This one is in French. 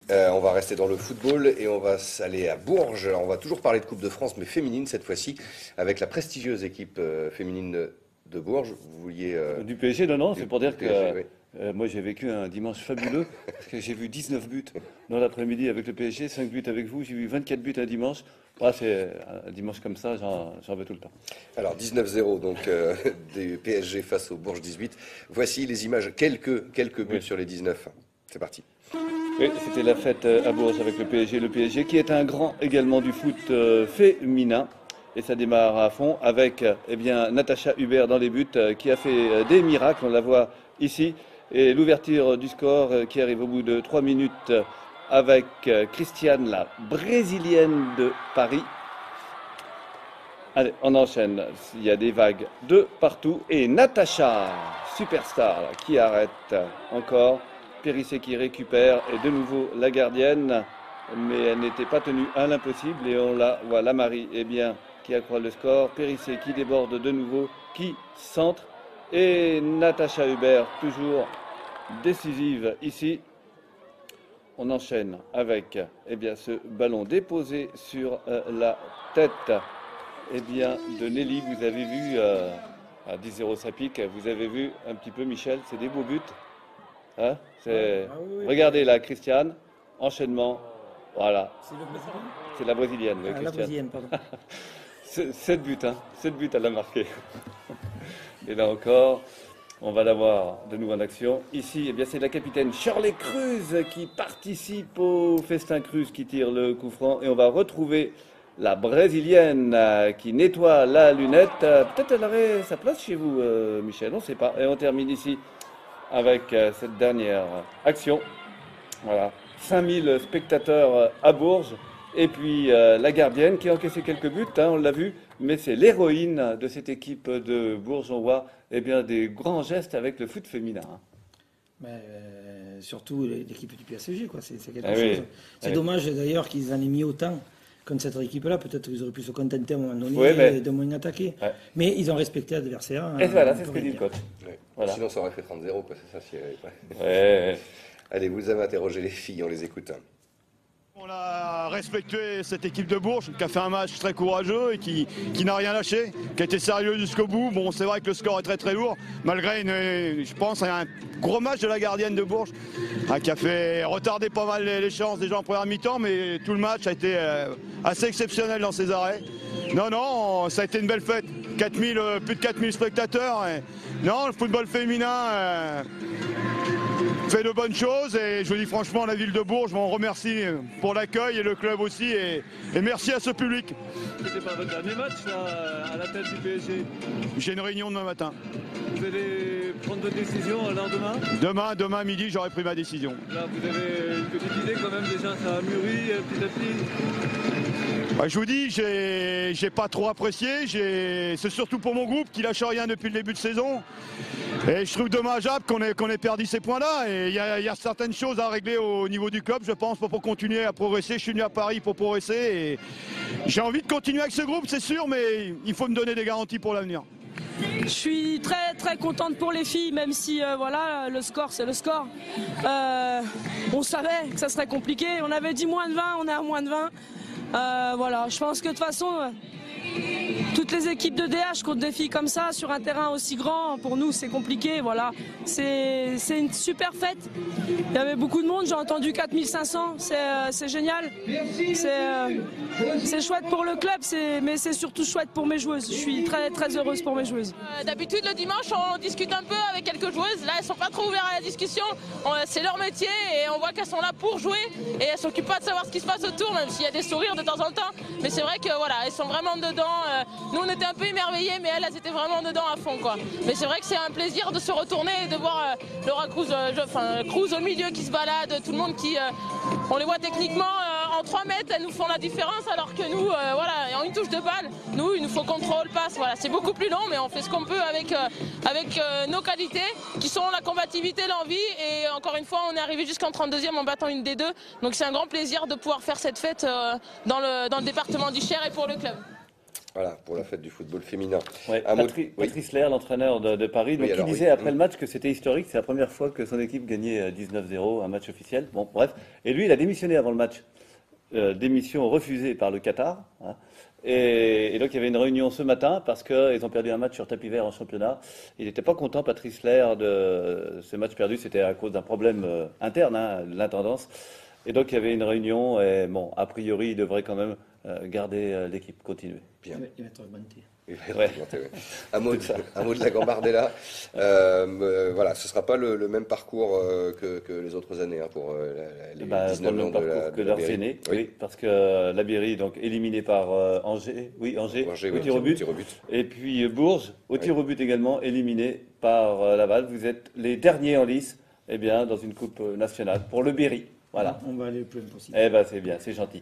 On va rester dans le football et on va aller à Bourges. Alors, on va toujours parler de Coupe de France, mais féminine cette fois-ci, avec la prestigieuse équipe féminine de Bourges. Vous vouliez... Du PSG, non, c'est pour dire que PSG, oui. moi j'ai vécu un dimanche fabuleux, parce que j'ai vu 19 buts dans l'après-midi avec le PSG, 5 buts avec vous, j'ai vu 24 buts un dimanche. C'est un dimanche comme ça, j'en veux tout le temps. Alors 19-0 donc des PSG face au Bourges 18. Voici les images, quelques buts Oui. sur les 19. C'est parti. Oui, c'était la fête à Bourges avec le PSG qui est un grand également du foot féminin. Et ça démarre à fond avec Natacha Hubert dans les buts qui a fait des miracles, on la voit ici. Et l'ouverture du score qui arrive au bout de 3 minutes avec Christiane, la brésilienne de Paris. Allez, on enchaîne. Il y a des vagues de partout. Et Natacha, superstar, là, qui arrête encore. Périssé qui récupère et de nouveau la gardienne. Mais elle n'était pas tenue à l'impossible. Et on la voit, la Marie, qui accroît le score. Périssé qui déborde de nouveau, qui centre. Et Natacha Hubert, toujours décisive ici. On enchaîne avec ce ballon déposé sur la tête de Nelly. Vous avez vu, à 10-0 ça pique, vous avez vu un petit peu Michel, c'est des beaux buts. Hein, oui. Regardez là, Christiane, enchaînement, voilà. C'est le Brésilien. C'est la brésilienne, oui, La Christiane. brésilienne, pardon. 7 buts, 7 buts elle a marqué. Et là encore, on va l'avoir de nouveau en action. Ici, c'est la capitaine Shirley Cruz qui participe au festin Cruz qui tire le coup franc. Et on va retrouver la brésilienne qui nettoie la lunette. Peut-être elle aurait sa place chez vous, Michel, on ne sait pas. Et on termine ici avec cette dernière action. Voilà, 5000 spectateurs à Bourges. Et puis la gardienne qui a encaissé quelques buts, on l'a vu, mais c'est l'héroïne de cette équipe de Bourges. On voit des grands gestes avec le foot féminin. Surtout l'équipe du PSG, quoi. C'est quelque Ah chose. oui. C'est Ah oui. dommage d'ailleurs qu'ils en aient mis autant contre cette équipe-là. Peut-être qu'ils auraient pu se contenter à un moment donné Oui, de moins attaquer. Ouais. Mais ils ont respecté l'adversaire. Et voilà, c'est ce que dit le coach. Ouais. Voilà. Sinon ça aurait fait 30-0, quoi, c'est ça. Si, Ouais. Allez, vous avez interrogé les filles, on les écoute. On a respecté cette équipe de Bourges qui a fait un match très courageux et qui n'a rien lâché, qui a été sérieux jusqu'au bout. Bon, c'est vrai que le score est très très lourd, malgré, je pense, un gros match de la gardienne de Bourges qui a fait retarder pas mal les chances déjà en première mi-temps, mais tout le match a été assez exceptionnel dans ses arrêts. Non, ça a été une belle fête. Plus de 4000 spectateurs. Non, le football féminin fait de bonnes choses et je vous dis franchement, la ville de Bourges, on remercie pour l'accueil et le club aussi et merci à ce public. C'était pas votre dernier match là, à la tête du PSG. J'ai une réunion demain matin. Vous allez prendre votre décision alors demain? Demain midi, j'aurai pris ma décision. Là, vous avez une petite idée quand même déjà, ça a mûri petit à petit. Je vous dis, j'ai pas trop apprécié. C'est surtout pour mon groupe qui lâche rien depuis le début de saison. Et je trouve dommageable qu'on ait perdu ces points-là. Et il y a certaines choses à régler au niveau du club, je pense, pour continuer à progresser. Je suis venu à Paris pour progresser. Et j'ai envie de continuer avec ce groupe, c'est sûr, mais il faut me donner des garanties pour l'avenir. Je suis très très contente pour les filles, même si le score c'est le score. On savait que ça serait compliqué. On avait dit moins de 20, on est à moins de 20. Je pense que de toute façon, toutes les équipes de DH contre des filles comme ça, sur un terrain aussi grand, pour nous c'est compliqué. Voilà. C'est une super fête. Il y avait beaucoup de monde, j'ai entendu 4500, c'est génial. C'est chouette pour le club, mais c'est surtout chouette pour mes joueuses. Je suis très très heureuse pour mes joueuses. D'habitude le dimanche on discute un peu avec quelques joueuses, là elles sont pas trop ouvertes à la discussion, c'est leur métier et on voit qu'elles sont là pour jouer et elles s'occupent pas de savoir ce qui se passe autour, même s'il y a des sourires de temps en temps, mais c'est vrai que voilà, elles sont vraiment dedans. Nous on était un peu émerveillés, mais elles étaient vraiment dedans à fond quoi. Mais c'est vrai que c'est un plaisir de se retourner et de voir Laura Cruz, Cruz au milieu qui se balade, tout le monde qui, on les voit techniquement en 3 mètres, elles nous font la différence alors que nous, en une touche de balle, il nous faut contrôle, passe, voilà, c'est beaucoup plus long mais on fait ce qu'on peut avec nos qualités qui sont la combativité, l'envie et encore une fois on est arrivé jusqu'en 32e en battant une des deux, donc c'est un grand plaisir de pouvoir faire cette fête dans le département du Cher et pour le club. Voilà, pour la fête du football féminin. Ouais, Un mot de- Patrice Lair, l'entraîneur de Paris, donc, Oui, il alors, disait oui. après le match que c'était historique, c'est la première fois que son équipe gagnait 19-0, un match officiel. Bon, bref. Et lui, il a démissionné avant le match. Démission refusée par le Qatar. Hein. Et donc il y avait une réunion ce matin parce qu'ils ont perdu un match sur tapis vert en championnat. Il n'était pas content, Patrice Lair, de ce match perdu. C'était à cause d'un problème interne, hein, de l'intendance. Et donc il y avait une réunion et bon, a priori, il devrait quand même garder l'équipe, continuer. Bien. Il va être augmenté. Ouais. Un mot de la Gambardella. Voilà, ce ne sera pas le même parcours que les autres années hein, pour les Bah, 19 pour le ans même de parcours la que de leurs Berry. aînés, Oui. oui, parce que Labéry, donc éliminé par Angers, Angers, au oui, tir au but, tir au but. et puis Bourges, au tir au but également, éliminé par Laval. Vous êtes les derniers en lice, eh bien, dans une coupe nationale pour le Berry. Voilà. On va aller le plus loin possible. Eh ben, c'est bien, c'est gentil.